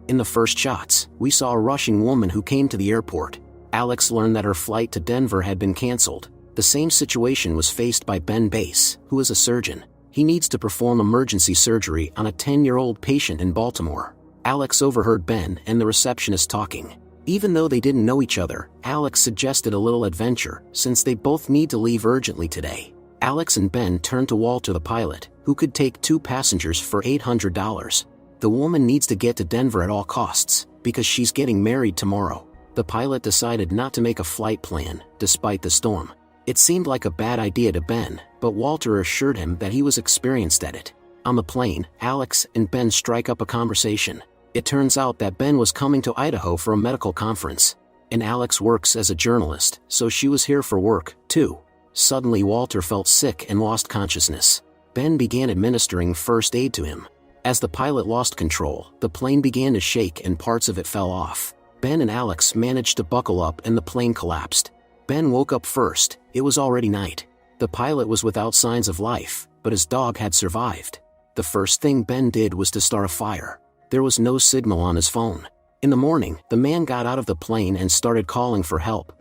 In the first shots, we saw a rushing woman who came to the airport. Alex learned that her flight to Denver had been canceled. The same situation was faced by Ben Bass, who is a surgeon. He needs to perform emergency surgery on a 10-year-old patient in Baltimore. Alex overheard Ben and the receptionist talking. Even though they didn't know each other, Alex suggested a little adventure, since they both need to leave urgently today. Alex and Ben turned to Walter the pilot, who could take 2 passengers for $800. The woman needs to get to Denver at all costs, because she's getting married tomorrow. The pilot decided not to make a flight plan, despite the storm. It seemed like a bad idea to Ben, but Walter assured him that he was experienced at it. On the plane, Alex and Ben strike up a conversation. It turns out that Ben was coming to Idaho for a medical conference. And Alex works as a journalist, so she was here for work, too. Suddenly Walter felt sick and lost consciousness. Ben began administering first aid to him. As the pilot lost control, the plane began to shake and parts of it fell off. Ben and Alex managed to buckle up and the plane collapsed. Ben woke up first. It was already night. The pilot was without signs of life, but his dog had survived. The first thing Ben did was to start a fire. There was no signal on his phone. In the morning, the man got out of the plane and started calling for help.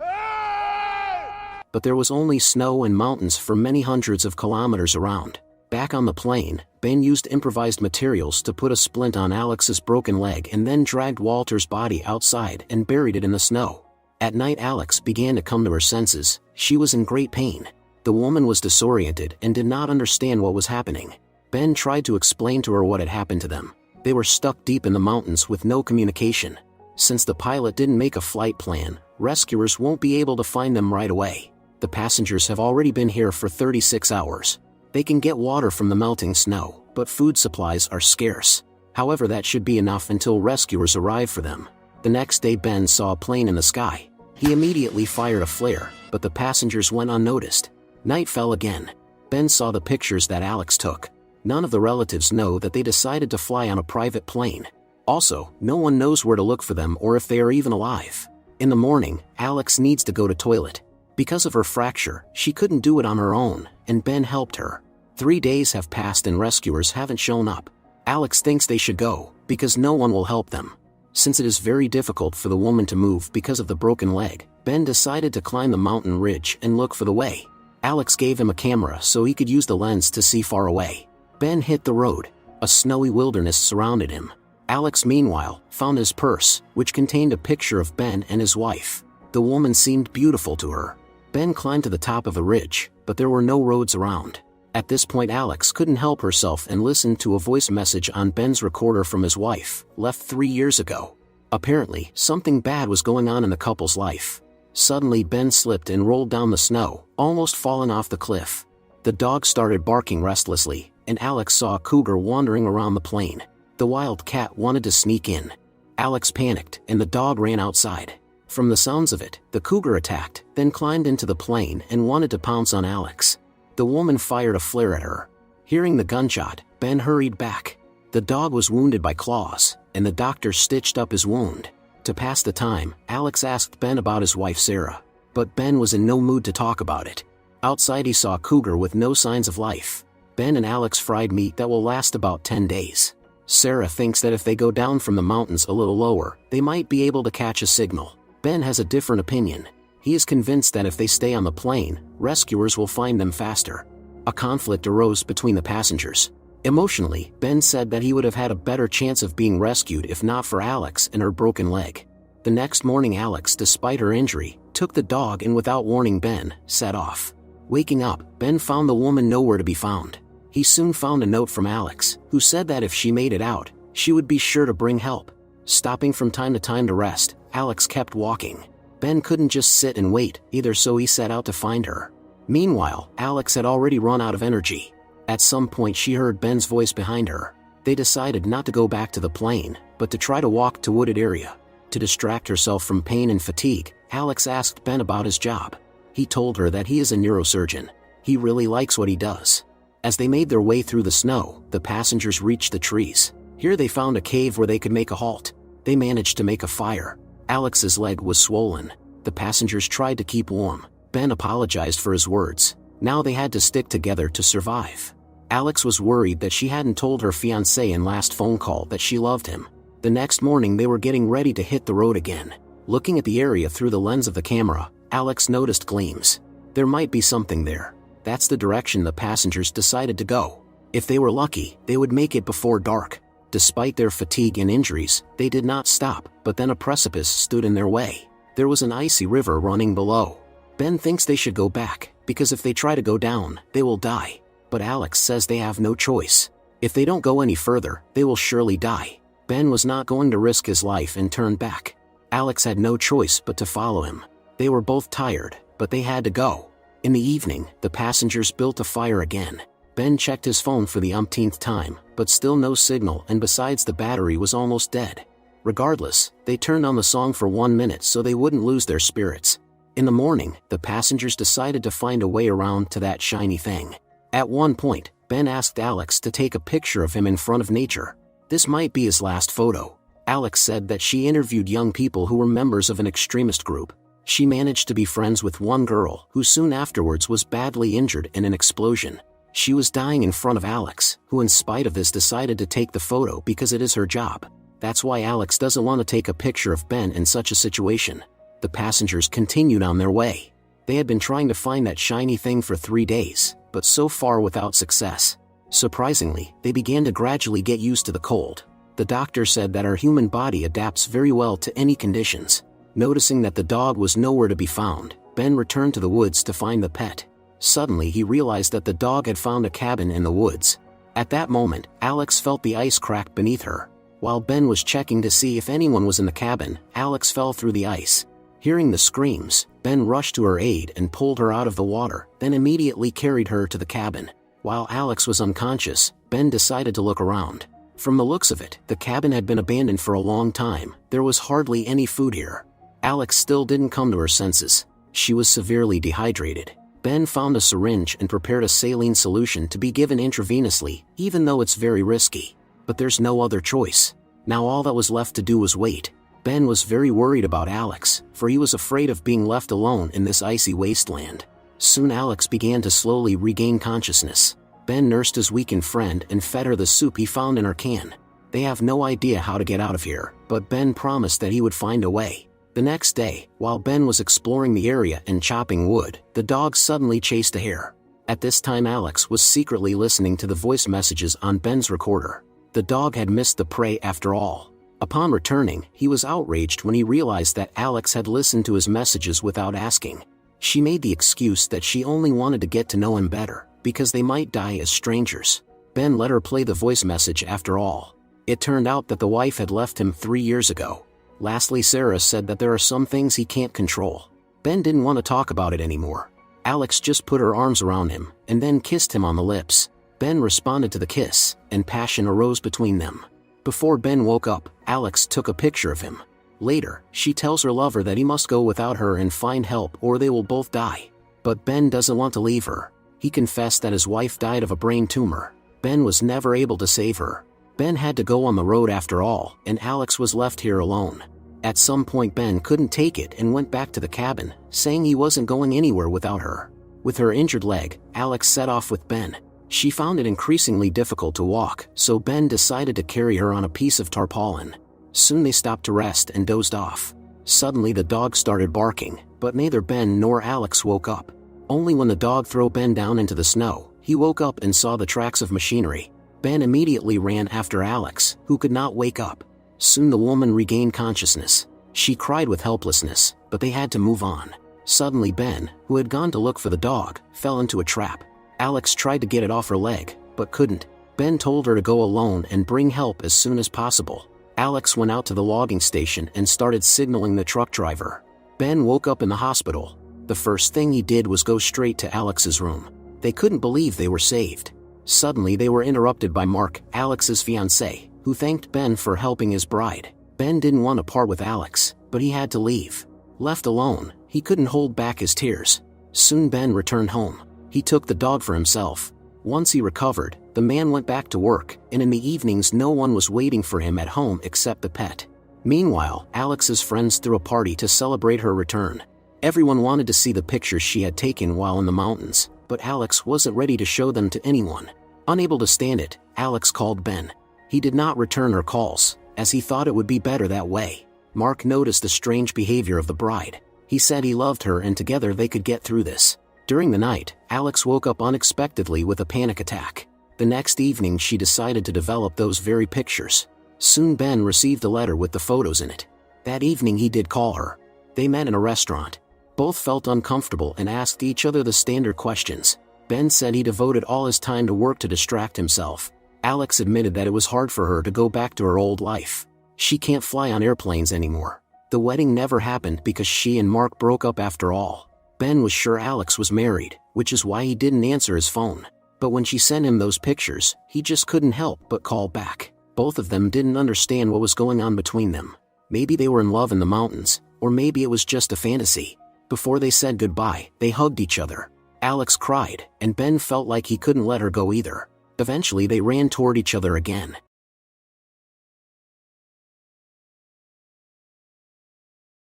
But there was only snow and mountains for many hundreds of kilometers around. Back on the plane, Ben used improvised materials to put a splint on Alex's broken leg and then dragged Walter's body outside and buried it in the snow. At night Alex began to come to her senses. She was in great pain. The woman was disoriented and did not understand what was happening. Ben tried to explain to her what had happened to them. They were stuck deep in the mountains with no communication. Since the pilot didn't make a flight plan, rescuers won't be able to find them right away. The passengers have already been here for 36 hours. They can get water from the melting snow, but food supplies are scarce. However, that should be enough until rescuers arrive for them. The next day Ben saw a plane in the sky. He immediately fired a flare, but the passengers went unnoticed. Night fell again. Ben saw the pictures that Alex took. None of the relatives know that they decided to fly on a private plane. Also, no one knows where to look for them or if they are even alive. In the morning, Alex needs to go to toilet. Because of her fracture, she couldn't do it on her own, and Ben helped her. 3 days have passed and rescuers haven't shown up. Alex thinks they should go, because no one will help them. Since it is very difficult for the woman to move because of the broken leg, Ben decided to climb the mountain ridge and look for the way. Alex gave him a camera so he could use the lens to see far away. Ben hit the road. A snowy wilderness surrounded him. Alex, meanwhile, found his purse, which contained a picture of Ben and his wife. The woman seemed beautiful to her. Ben climbed to the top of the ridge, but there were no roads around. At this point Alex couldn't help herself and listened to a voice message on Ben's recorder from his wife, left 3 years ago. Apparently, something bad was going on in the couple's life. Suddenly Ben slipped and rolled down the snow, almost falling off the cliff. The dog started barking restlessly, and Alex saw a cougar wandering around the plain. The wild cat wanted to sneak in. Alex panicked, and the dog ran outside. From the sounds of it, the cougar attacked, then climbed into the plane and wanted to pounce on Alex. The woman fired a flare at her. Hearing the gunshot, Ben hurried back. The dog was wounded by claws, and the doctor stitched up his wound. To pass the time, Alex asked Ben about his wife Sarah, but Ben was in no mood to talk about it. Outside he saw a cougar with no signs of life. Ben and Alex fried meat that will last about 10 days. Sarah thinks that if they go down from the mountains a little lower, they might be able to catch a signal. Ben has a different opinion. He is convinced that if they stay on the plane, rescuers will find them faster. A conflict arose between the passengers. Emotionally, Ben said that he would have had a better chance of being rescued if not for Alex and her broken leg. The next morning Alex, despite her injury, took the dog and without warning Ben, set off. Waking up, Ben found the woman nowhere to be found. He soon found a note from Alex, who said that if she made it out, she would be sure to bring help. Stopping from time to time to rest, Alex kept walking. Ben couldn't just sit and wait either, so he set out to find her. Meanwhile, Alex had already run out of energy. At some point she heard Ben's voice behind her. They decided not to go back to the plane, but to try to walk to a wooded area. To distract herself from pain and fatigue, Alex asked Ben about his job. He told her that he is a neurosurgeon. He really likes what he does. As they made their way through the snow, the passengers reached the trees. Here they found a cave where they could make a halt. They managed to make a fire. Alex's leg was swollen. The passengers tried to keep warm. Ben apologized for his words. Now they had to stick together to survive. Alex was worried that she hadn't told her fiancé in last phone call that she loved him. The next morning they were getting ready to hit the road again. Looking at the area through the lens of the camera, Alex noticed gleams. There might be something there. That's the direction the passengers decided to go. If they were lucky, they would make it before dark. Despite their fatigue and injuries, they did not stop, but then a precipice stood in their way. There was an icy river running below. Ben thinks they should go back, because if they try to go down, they will die. But Alex says they have no choice. If they don't go any further, they will surely die. Ben was not going to risk his life and turn back. Alex had no choice but to follow him. They were both tired, but they had to go. In the evening, the passengers built a fire again. Ben checked his phone for the umpteenth time, but still no signal, and besides the battery was almost dead. Regardless, they turned on the song for 1 minute so they wouldn't lose their spirits. In the morning, the passengers decided to find a way around to that shiny thing. At one point, Ben asked Alex to take a picture of him in front of nature. This might be his last photo. Alex said that she interviewed young people who were members of an extremist group. She managed to be friends with one girl who soon afterwards was badly injured in an explosion. She was dying in front of Alex, who in spite of this decided to take the photo because it is her job. That's why Alex doesn't want to take a picture of Ben in such a situation. The passengers continued on their way. They had been trying to find that shiny thing for 3 days, but so far without success. Surprisingly, they began to gradually get used to the cold. The doctor said that our human body adapts very well to any conditions. Noticing that the dog was nowhere to be found, Ben returned to the woods to find the pet. Suddenly he realized that the dog had found a cabin in the woods. At that moment, Alex felt the ice crack beneath her. While Ben was checking to see if anyone was in the cabin, Alex fell through the ice. Hearing the screams, Ben rushed to her aid and pulled her out of the water, then immediately carried her to the cabin. While Alex was unconscious, Ben decided to look around. From the looks of it, the cabin had been abandoned for a long time. There was hardly any food here. Alex still didn't come to her senses. She was severely dehydrated. Ben found a syringe and prepared a saline solution to be given intravenously, even though it's very risky. But there's no other choice. Now all that was left to do was wait. Ben was very worried about Alex, for he was afraid of being left alone in this icy wasteland. Soon Alex began to slowly regain consciousness. Ben nursed his weakened friend and fed her the soup he found in her can. They have no idea how to get out of here, but Ben promised that he would find a way. The next day, while Ben was exploring the area and chopping wood, the dog suddenly chased a hare. At this time Alex was secretly listening to the voice messages on Ben's recorder. The dog had missed the prey after all. Upon returning, he was outraged when he realized that Alex had listened to his messages without asking. She made the excuse that she only wanted to get to know him better, because they might die as strangers. Ben let her play the voice message after all. It turned out that the wife had left him 3 years ago. Lastly, Sarah said that there are some things he can't control. Ben didn't want to talk about it anymore. Alex just put her arms around him, and then kissed him on the lips. Ben responded to the kiss, and passion arose between them. Before Ben woke up, Alex took a picture of him. Later, she tells her lover that he must go without her and find help or they will both die. But Ben doesn't want to leave her. He confessed that his wife died of a brain tumor. Ben was never able to save her. Ben had to go on the road after all, and Alex was left here alone. At some point Ben couldn't take it and went back to the cabin, saying he wasn't going anywhere without her. With her injured leg, Alex set off with Ben. She found it increasingly difficult to walk, so Ben decided to carry her on a piece of tarpaulin. Soon they stopped to rest and dozed off. Suddenly the dog started barking, but neither Ben nor Alex woke up. Only when the dog threw Ben down into the snow, he woke up and saw the tracks of machinery. Ben immediately ran after Alex, who could not wake up. Soon the woman regained consciousness. She cried with helplessness, but they had to move on. Suddenly Ben, who had gone to look for the dog, fell into a trap. Alex tried to get it off her leg, but couldn't. Ben told her to go alone and bring help as soon as possible. Alex went out to the logging station and started signaling the truck driver. Ben woke up in the hospital. The first thing he did was go straight to Alex's room. They couldn't believe they were saved. Suddenly they were interrupted by Mark, Alex's fiancé, who thanked Ben for helping his bride. Ben didn't want to part with Alex, but he had to leave. Left alone, he couldn't hold back his tears. Soon Ben returned home. He took the dog for himself. Once he recovered, the man went back to work, and in the evenings no one was waiting for him at home except the pet. Meanwhile, Alex's friends threw a party to celebrate her return. Everyone wanted to see the pictures she had taken while in the mountains, but Alex wasn't ready to show them to anyone. Unable to stand it, Alex called Ben. He did not return her calls. as he thought it would be better that way. Mark noticed the strange behavior of the bride. He said he loved her and together they could get through this. During the night, Alex woke up unexpectedly with a panic attack. The next evening she decided to develop those very pictures. Soon Ben received a letter with the photos in it. That evening he did call her. They met in a restaurant. Both felt uncomfortable and asked each other the standard questions. Ben said he devoted all his time to work to distract himself. Alex admitted that it was hard for her to go back to her old life. She can't fly on airplanes anymore. The wedding never happened because she and Mark broke up after all. Ben was sure Alex was married, which is why he didn't answer his phone. But when she sent him those pictures, he just couldn't help but call back. Both of them didn't understand what was going on between them. Maybe they were in love in the mountains, or maybe it was just a fantasy. Before they said goodbye, they hugged each other. Alex cried, and Ben felt like he couldn't let her go either. Eventually they ran toward each other again.